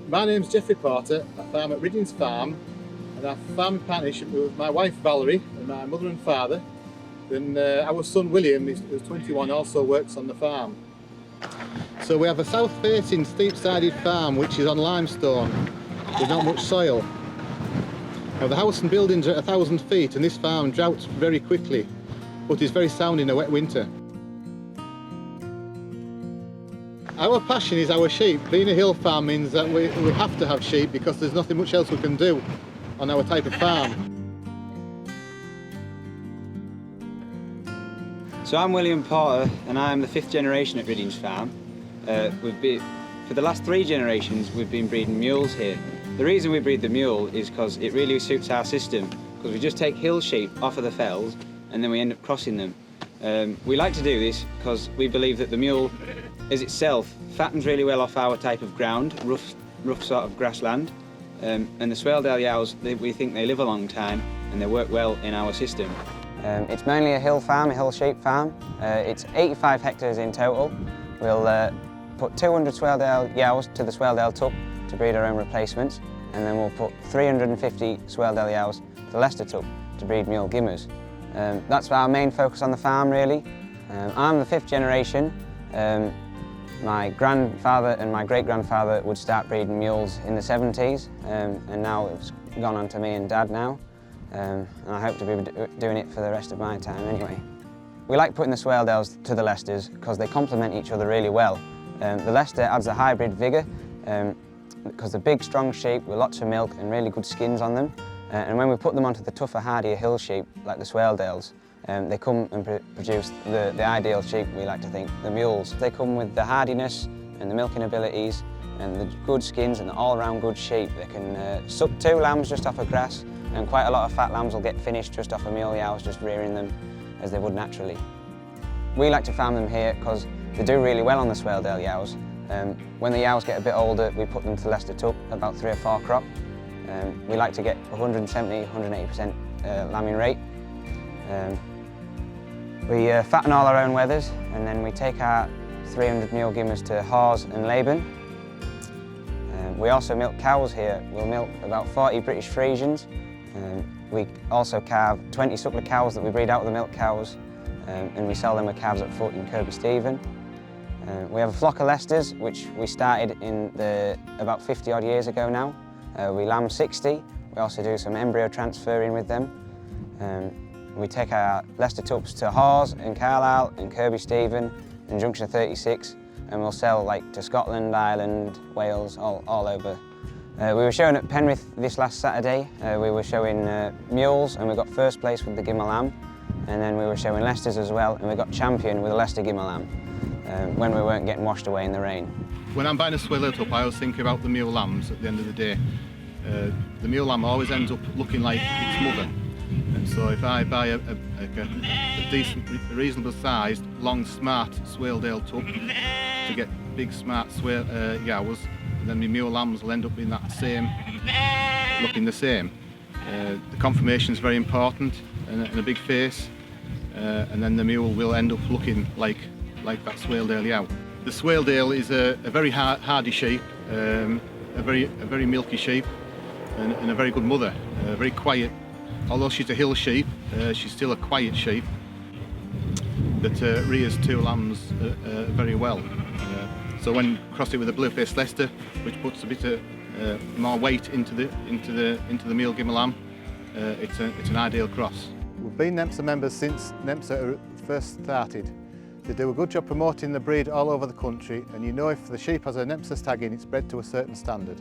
My name's Jeffrey Porter. I farm at Riddings Farm, and I farm in partnership with my wife Valerie and my mother and father. Then our son William, who's 21, also works on the farm. So we have a south-facing, steep-sided farm which is on limestone with not much soil. Now the house and buildings are at 1,000 feet, and this farm droughts very quickly, but is very sound in a wet winter. Our passion is our sheep. Being a hill farm means that we have to have sheep because there's nothing much else we can do on our type of farm. So I'm William Porter and I'm the 5th generation at Riddings Farm. For the last 3 generations we've been breeding mules here. The reason we breed the mule is because it really suits our system, because we just take hill sheep off of the fells and then we end up crossing them. We like to do this because we believe that the mule as itself fattens really well off our type of ground, rough sort of grassland, and the Swaledale Yows, we think they live a long time and they work well in our system. It's mainly a hill farm, a hill sheep farm. It's 85 hectares in total. We'll put 200 Swaledale Yows to the Swaledale Tup to breed our own replacements, and then we'll put 350 Swaledale Yows to the Leicester Tup to breed mule gimmers. That's our main focus on the farm, really. I'm the 5th generation. My grandfather and my great-grandfather would start breeding mules in the 70s, and now it's gone on to me and Dad now. And I hope to be doing it for the rest of my time anyway. We like putting the Swaledales to the Leicesters because they complement each other really well. The Leicester adds a hybrid vigour because they're big, strong sheep with lots of milk and really good skins on them. And when we put them onto the tougher, hardier hill sheep like the Swaledales, they come and produce the ideal sheep, we like to think, the mules. They come with the hardiness and the milking abilities and the good skins and the all-round good sheep. They can suck 2 lambs just off of grass, and quite a lot of fat lambs will get finished just off of mule yows, just rearing them as they would naturally. We like to farm them here because they do really well on the Swaledale yows. When the yows get a bit older, we put them to Leicester Tup, about 3 or 4 crop. We like to get 170, 180% lambing rate. We fatten all our own wethers, and then we take our 300 mule gimmers to Hawes and Laban. We also milk cows here. We'll milk about 40 British Friesians. We also calve 20 suckler cows that we breed out of the milk cows, and we sell them with calves at foot in Kirby Stephen. We have a flock of Leicesters, which we started in about 50 odd years ago now. We lamb 60. We also do some embryo transferring with them. We take our Leicester Tups to Hawes and Carlisle and Kirby Stephen and Junction 36, and we'll sell like to Scotland, Ireland, Wales, all over. We were showing at Penrith this last Saturday. We were showing mules, and we got 1st place with the Gimmer Lamb, and then we were showing Leicesters as well, and we got champion with the Leicester Gimmer Lamb when we weren't getting washed away in the rain. When I'm buying a Swaledale Tup, I always think about the mule lambs at the end of the day. The mule lamb always ends up looking like its mother. And so if I buy a decent, reasonable sized, long, smart Swaledale Tup to get big, smart yows, then my mule lambs will end up being looking the same. The conformation is very important, and a big face, and then the mule will end up looking like that Swaledale yow. The Swaledale is a very hardy sheep, a very milky sheep, and a very good mother, very quiet. Although she's a hill sheep, she's still a quiet sheep that rears 2 lambs very well. So when cross it with a blue-faced Leicester, which puts a bit more weight into the mule Gimmer lamb, it's an ideal cross. We've been NEMSA members since NEMSA first started. They do a good job promoting the breed all over the country, and you know if the sheep has a NEMSA tag in, it's bred to a certain standard.